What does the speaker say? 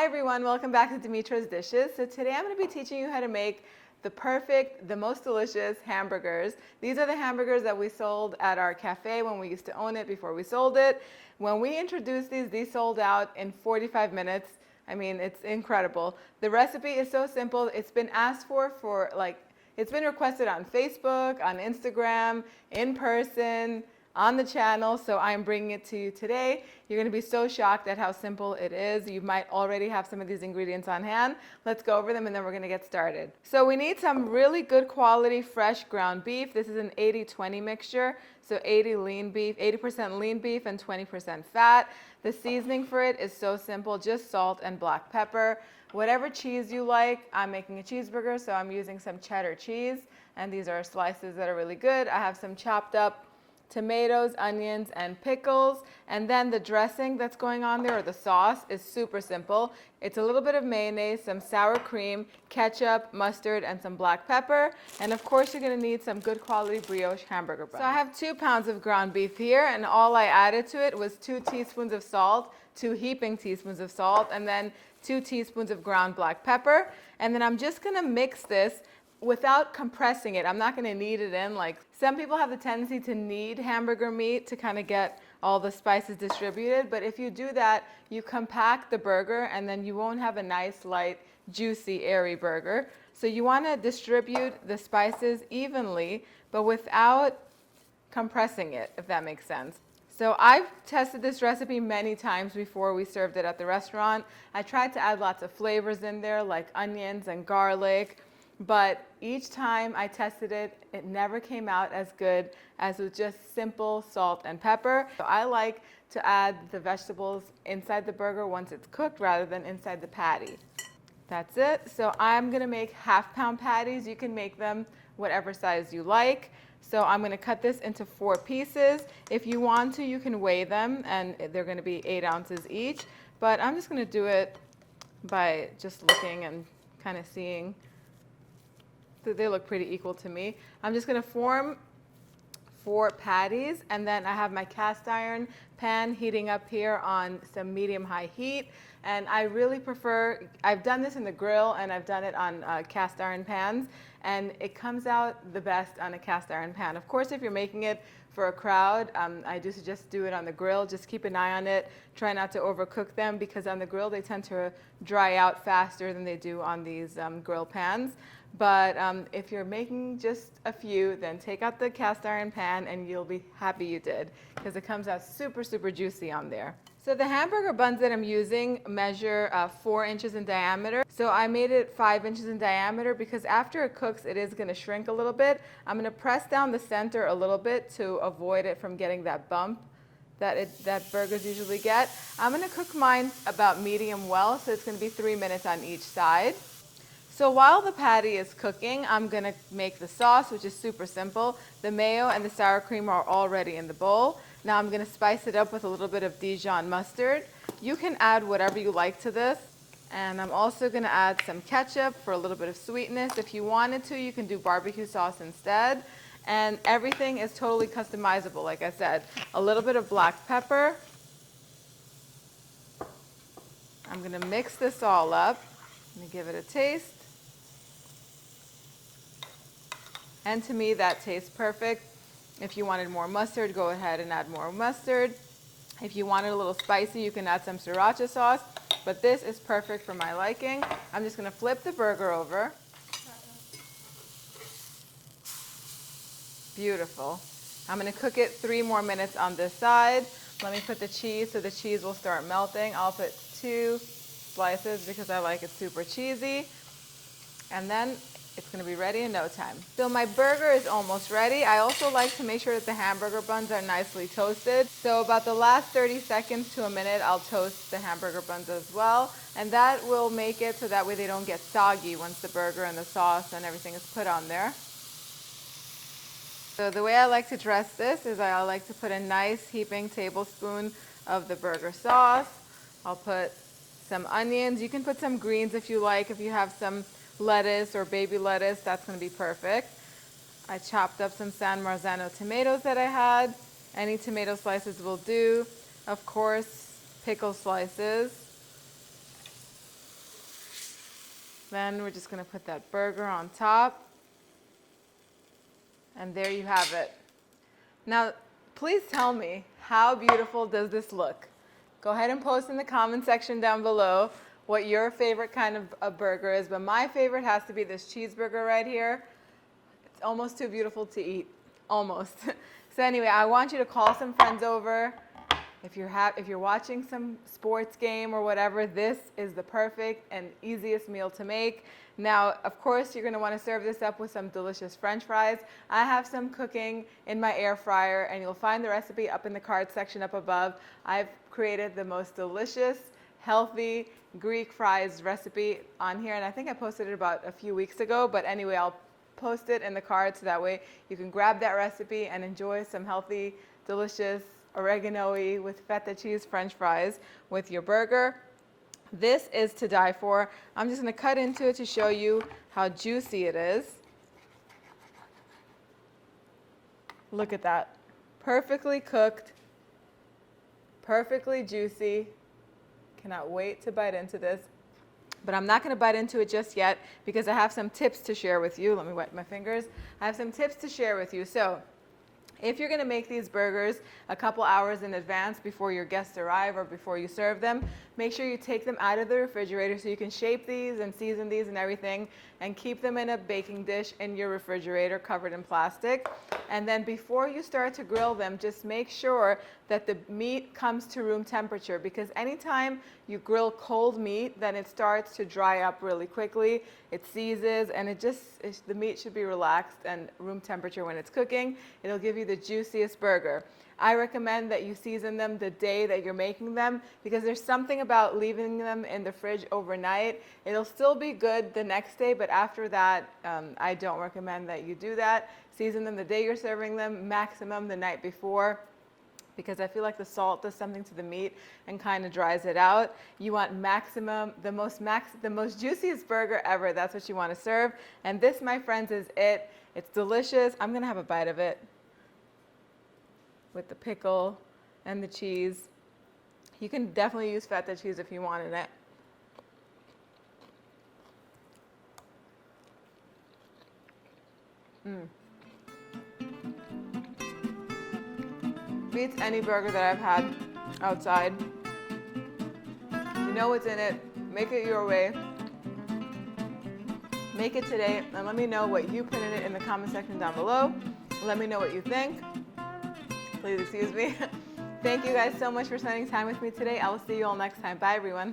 Hi everyone, welcome back to Dimitra's Dishes. So today I'm going to be teaching you how to make the most delicious hamburgers. These are the hamburgers that we sold at our cafe when we used to own it before we sold it. When we introduced these sold out in 45 minutes. I mean, it's incredible. The recipe is so simple. It's been asked for it's been requested on Facebook, on Instagram, in person, on the channel, so I'm bringing it to you today. You're going to be so shocked at how simple it is. You might already have some of these ingredients on hand. Let's go over them and then we're going to get started. So we need some really good quality fresh ground beef. This is an 80-20 mixture, so 80% lean beef and 20% fat. The seasoning for it is so simple, just salt and black pepper. Whatever cheese you like. I'm making a cheeseburger, so I'm using some cheddar cheese, and these are slices that are really good. I have some chopped up tomatoes, onions, and pickles. And then the dressing that's going on there, or the sauce, is super simple. It's a little bit of mayonnaise, some sour cream, ketchup, mustard, and some black pepper. And of course, you're gonna need some good quality brioche hamburger buns. So I have 2 pounds of ground beef here, and all I added to it was 2 teaspoons of salt, 2 heaping teaspoons of salt, and then 2 teaspoons of ground black pepper. And then I'm just gonna mix this without compressing it. I'm not going to knead it in. Like some people have the tendency to knead hamburger meat to kind of get all the spices distributed, but if you do that, you compact the burger and then you won't have a nice, light, juicy, airy burger. So you want to distribute the spices evenly, but without compressing it, if that makes sense. So I've tested this recipe many times before we served it at the restaurant. I tried to add lots of flavors in there, like onions and garlic, but each time I tested it, it never came out as good as with just simple salt and pepper. So I like to add the vegetables inside the burger once it's cooked rather than inside the patty. That's it. So I'm gonna make half-pound patties. You can make them whatever size you like. So I'm gonna cut this into 4 pieces. If you want to, you can weigh them, and they're gonna be 8 ounces each. But I'm just gonna do it by just looking and kind of seeing. They look pretty equal to me. I'm just going to form 4 patties, and then I have my cast iron pan heating up here on some medium-high heat. And I really prefer, I've done this in the grill and I've done it on cast iron pans, and it comes out the best on a cast iron pan. Of course, if you're making it for a crowd, I do suggest do it on the grill. Just keep an eye on it. Try not to overcook them, because on the grill they tend to dry out faster than they do on these grill pans. But if you're making just a few, then take out the cast iron pan and you'll be happy you did, because it comes out super, super juicy on there. So the hamburger buns that I'm using measure 4 inches in diameter. So I made it 5 inches in diameter because after it cooks, it is going to shrink a little bit. I'm going to press down the center a little bit to avoid it from getting that bump that burgers usually get. I'm going to cook mine about medium well, so it's going to be 3 minutes on each side. So while the patty is cooking, I'm going to make the sauce, which is super simple. The mayo and the sour cream are already in the bowl. Now I'm going to spice it up with a little bit of Dijon mustard. You can add whatever you like to this. And I'm also going to add some ketchup for a little bit of sweetness. If you wanted to, you can do barbecue sauce instead. And everything is totally customizable, like I said. A little bit of black pepper. I'm going to mix this all up. Let me give it a taste. And to me, that tastes perfect. If you wanted more mustard, go ahead and add more mustard. If you want it a little spicy, you can add some sriracha sauce. But this is perfect for my liking. I'm just going to flip the burger over. Beautiful. I'm going to cook it 3 more minutes on this side. Let me put the cheese so the cheese will start melting. I'll put 2 slices because I like it super cheesy. And then it's going to be ready in no time. So my burger is almost ready. I also like to make sure that the hamburger buns are nicely toasted. So about the last 30 seconds to a minute, I'll toast the hamburger buns as well. And that will make it so that way they don't get soggy once the burger and the sauce and everything is put on there. So the way I like to dress this is I like to put a nice heaping tablespoon of the burger sauce. I'll put some onions. You can put some greens if you like. If you have some lettuce or baby lettuce, that's going to be perfect. I chopped up some San Marzano tomatoes that I had. Any tomato slices will do. Of course, pickle slices. Then we're just gonna put that burger on top. And there you have it. Now, please tell me, how beautiful does this look? Go ahead and post in the comment section down below what your favorite kind of a burger is, but my favorite has to be this cheeseburger right here. It's almost too beautiful to eat, almost. So anyway, I want you to call some friends over. If you're watching some sports game or whatever, this is the perfect and easiest meal to make. Now, of course, you're going to want to serve this up with some delicious French fries. I have some cooking in my air fryer, and you'll find the recipe up in the card section up above. I've created the most delicious, healthy Greek fries recipe on here, and I think I posted it about a few weeks ago, but anyway, I'll post it in the card so that way you can grab that recipe and enjoy some healthy, delicious, oregano-y with feta cheese French fries with your burger. This is to die for. I'm just going to cut into it to show you how juicy it is. Look at that. Perfectly cooked, perfectly juicy. Cannot wait to bite into this. But I'm not going to bite into it just yet because I have some tips to share with you. Let me wipe my fingers. I have some tips to share with you. So, if you're going to make these burgers a couple hours in advance before your guests arrive or before you serve them, make sure you take them out of the refrigerator so you can shape these and season these and everything and keep them in a baking dish in your refrigerator covered in plastic. And then before you start to grill them, just make sure that the meat comes to room temperature, because anytime you grill cold meat, then it starts to dry up really quickly. It seizes, and the meat should be relaxed and room temperature when it's cooking. It'll give you the juiciest burger. I recommend that you season them the day that you're making them, because there's something about leaving them in the fridge overnight. It'll still be good the next day, but after that, I don't recommend that you do that. Season them the day you're serving them, maximum the night before, because I feel like the salt does something to the meat and kind of dries it out. You want maximum, the most juiciest burger ever. That's what you want to serve. And this, my friends, is it. It's delicious. I'm going to have a bite of it with the pickle and the cheese. You can definitely use feta cheese if you want in it. Beats any burger that I've had outside. You know what's in it. Make it your way. Make it today, and let me know what you put in it in the comment section down below. Let me know what you think. Please excuse me. Thank you guys so much for spending time with me today. I will see you all next time. Bye, everyone.